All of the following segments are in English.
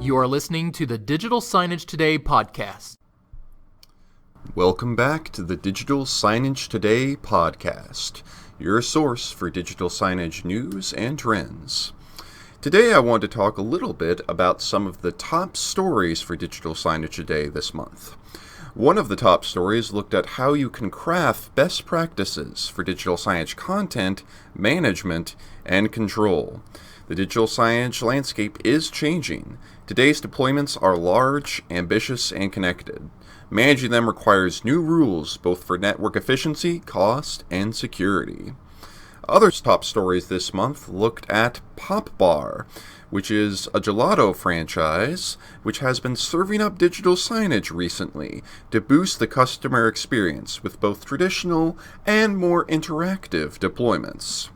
You are listening to the Digital Signage Today podcast. Welcome back to the Digital Signage Today podcast, your source for digital signage news and trends. Today I want to talk a little bit about some of the top stories for Digital Signage Today this month. One of the top stories looked at how you can craft best practices for digital signage content, management, and control. The digital signage landscape is changing. Today's deployments are large, ambitious, and connected. Managing them requires new rules both for network efficiency, cost, and security. Other top stories this month looked at Pop Bar, which is a gelato franchise which has been serving up digital signage recently to boost the customer experience with both traditional and more interactive deployments.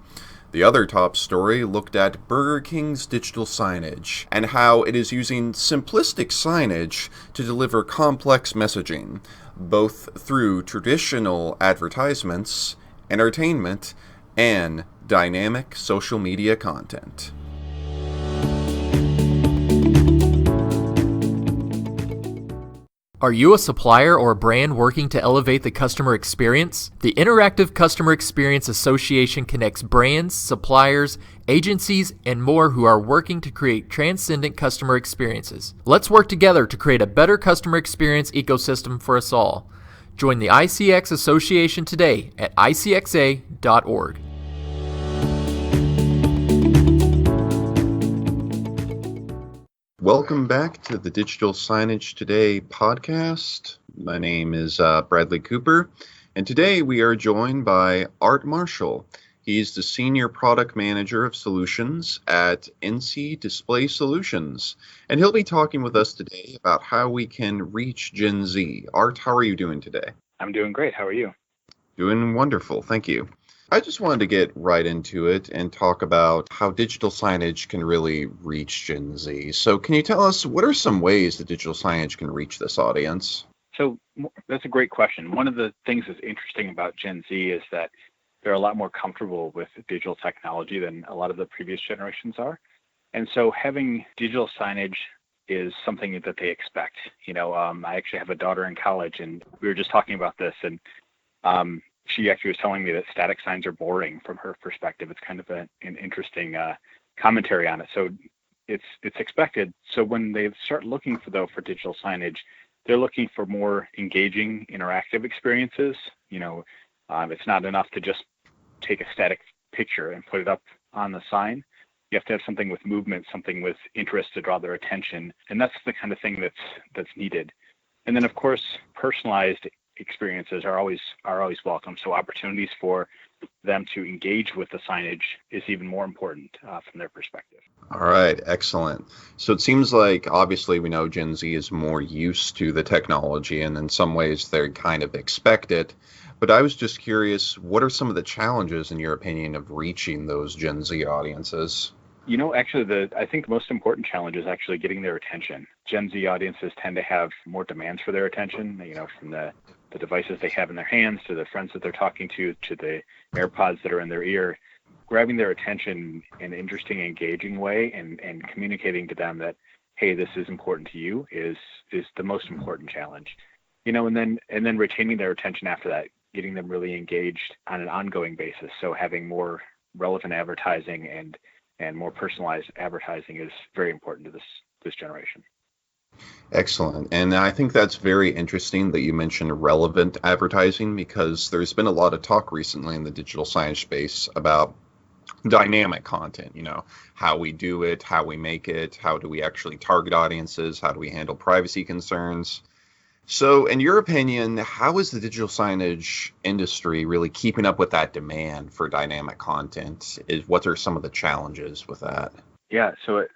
The other top story looked at Burger King's digital signage and how it is using simplistic signage to deliver complex messaging, both through traditional advertisements, entertainment, and dynamic social media content. Are you a supplier or a brand working to elevate the customer experience? The Interactive Customer Experience Association connects brands, suppliers, agencies, and more who are working to create transcendent customer experiences. Let's work together to create a better customer experience ecosystem for us all. Join the ICX Association today at icxa.org. Welcome back to the Digital Signage Today podcast. My name is Bradley Cooper, and today we are joined by Art Marshall. He's the Senior Product Manager of Solutions at NEC Display Solutions, and he'll be talking with us today about how we can reach Gen Z. Art, how are you doing today? I'm doing great. How are you? Doing wonderful, thank you. I just wanted to get right into it and talk about how digital signage can really reach Gen Z. So can you tell us, what are some ways that digital signage can reach this audience? So that's a great question. One of the things that's interesting about Gen Z is that they're a lot more comfortable with digital technology than a lot of the previous generations are. And so having digital signage is something that they expect. I actually have a daughter in college, and we were just talking about this, and she actually was telling me that static signs are boring from her perspective. It's kind of an interesting commentary on it. So it's expected. So when they start looking for digital signage, they're looking for more engaging, interactive experiences. It's not enough to just take a static picture and put it up on the sign. You have to have something with movement, something with interest to draw their attention, and that's the kind of thing that's needed. And then, of course, personalized experiences are always welcome. So opportunities for them to engage with the signage is even more important from their perspective. All right, excellent. So it seems like obviously we know Gen Z is more used to the technology, and in some ways they kind of expect it. But I was just curious, what are some of the challenges, in your opinion, of reaching those Gen Z audiences? Actually, I think the most important challenge is actually getting their attention. Gen Z audiences tend to have more demands for their attention, from the devices they have in their hands, to the friends that they're talking to the AirPods that are in their ear. Grabbing their attention in an interesting, engaging way and communicating to them that, hey, this is important to you is the most important challenge. And then retaining their attention after that, getting them really engaged on an ongoing basis. So having more relevant advertising and more personalized advertising is very important to this generation. Excellent. And I think that's very interesting that you mentioned relevant advertising, because there's been a lot of talk recently in the digital signage space about dynamic content, how we do it, how we make it, how do we actually target audiences, how do we handle privacy concerns. So in your opinion, how is the digital signage industry really keeping up with that demand for dynamic content? What are some of the challenges with that? Yeah, so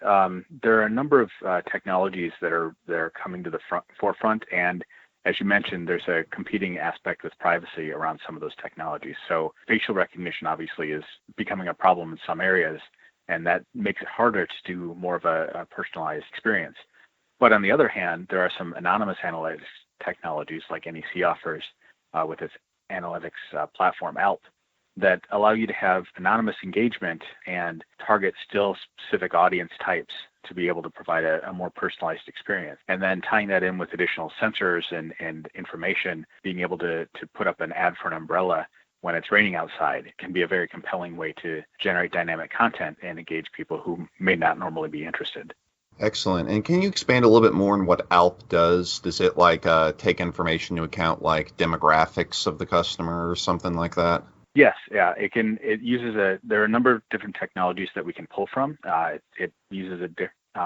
there are a number of technologies that are coming to the forefront, and as you mentioned, there's a competing aspect with privacy around some of those technologies. So facial recognition obviously is becoming a problem in some areas, and that makes it harder to do more of a personalized experience. But on the other hand, there are some anonymous analytics technologies like NEC offers with its analytics platform, ALP, that allow you to have anonymous engagement and target still specific audience types to be able to provide a more personalized experience. And then tying that in with additional sensors and information, being able to put up an ad for an umbrella when it's raining outside can be a very compelling way to generate dynamic content and engage people who may not normally be interested. Excellent. And can you expand a little bit more on what ALP does? Does it take information into account like demographics of the customer or something like that? Yes, yeah, it can. It uses there are a number of different technologies that we can pull from. It uses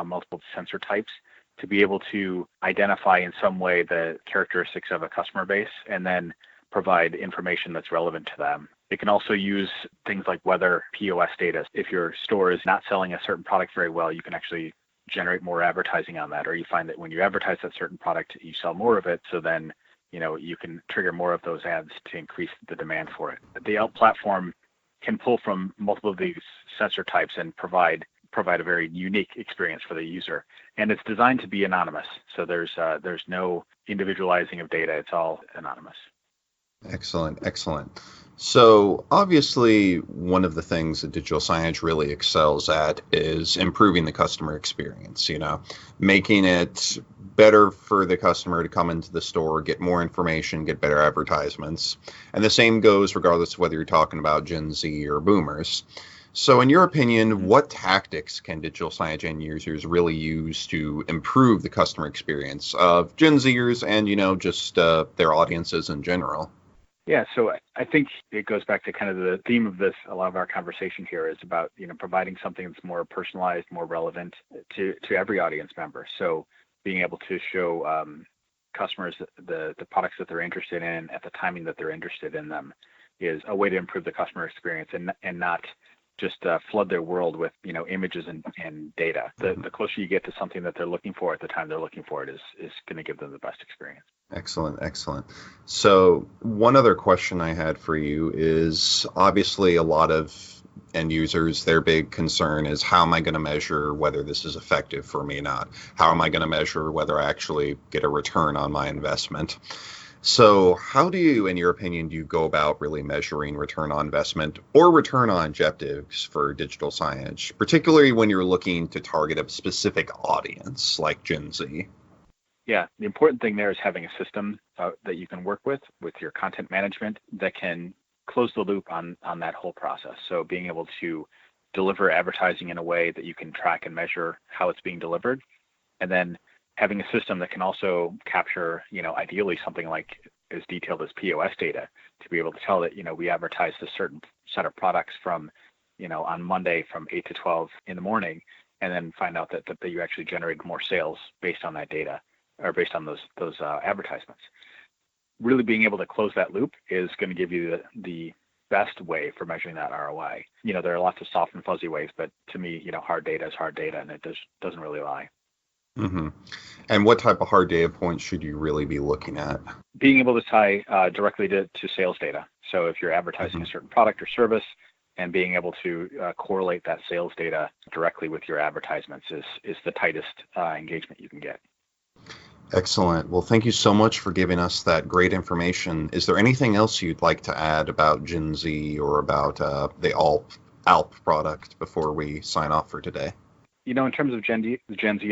multiple sensor types to be able to identify in some way the characteristics of a customer base and then provide information that's relevant to them. It can also use things like weather POS data. If your store is not selling a certain product very well, you can actually generate more advertising on that, or you find that when you advertise that certain product, you sell more of it. So then, you can trigger more of those ads to increase the demand for it. The ALP platform can pull from multiple of these sensor types and provide a very unique experience for the user. And it's designed to be anonymous. So there's no individualizing of data. It's all anonymous. Excellent. So obviously, one of the things that digital signage really excels at is improving the customer experience, making it better for the customer to come into the store, get more information, get better advertisements. And the same goes regardless of whether you're talking about Gen Z or boomers. So in your opinion, what tactics can digital signage end users really use to improve the customer experience of Gen Zers and, just their audiences in general? Yeah, so I think it goes back to kind of the theme of this. A lot of our conversation here is about, providing something that's more personalized, more relevant to every audience member. So being able to show customers the products that they're interested in at the timing that they're interested in them is a way to improve the customer experience and not just flood their world with, images and data. The closer you get to something that they're looking for at the time they're looking for it is going to give them the best experience. Excellent. So one other question I had for you is obviously a lot of end users, their big concern is how am I going to measure whether this is effective for me or not? How am I going to measure whether I actually get a return on my investment? So how do you, in your opinion, go about really measuring return on investment or return on objectives for digital signage, particularly when you're looking to target a specific audience like Gen Z? Yeah, the important thing there is having a system that you can work with your content management that can close the loop on that whole process. So being able to deliver advertising in a way that you can track and measure how it's being delivered, and then having a system that can also capture, ideally something like as detailed as POS data to be able to tell that, we advertised a certain set of products from, on Monday from 8 to 12 in the morning, and then find out that you actually generated more sales based on that data or based on those advertisements. Really being able to close that loop is going to give you the best way for measuring that ROI. There are lots of soft and fuzzy ways, but to me, hard data is hard data, and it doesn't really lie. Mm-hmm. And what type of hard data points should you really be looking at? Being able to tie directly to sales data. So if you're advertising a certain product or service, and being able to correlate that sales data directly with your advertisements is the tightest engagement you can get. Excellent. Well, thank you so much for giving us that great information. Is there anything else you'd like to add about Gen Z or about the ALP product before we sign off for today? In terms of Gen Z,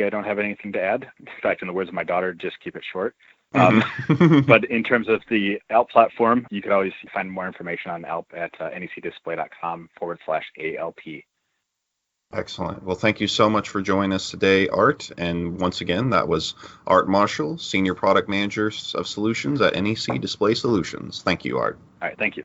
I don't have anything to add. In fact, in the words of my daughter, just keep it short. But in terms of the ALP platform, you could always find more information on ALP at necdisplay.com/ALP. Excellent. Well, thank you so much for joining us today, Art. And once again, that was Art Marshall, Senior Product Manager of Solutions at NEC Display Solutions. Thank you, Art. All right. Thank you.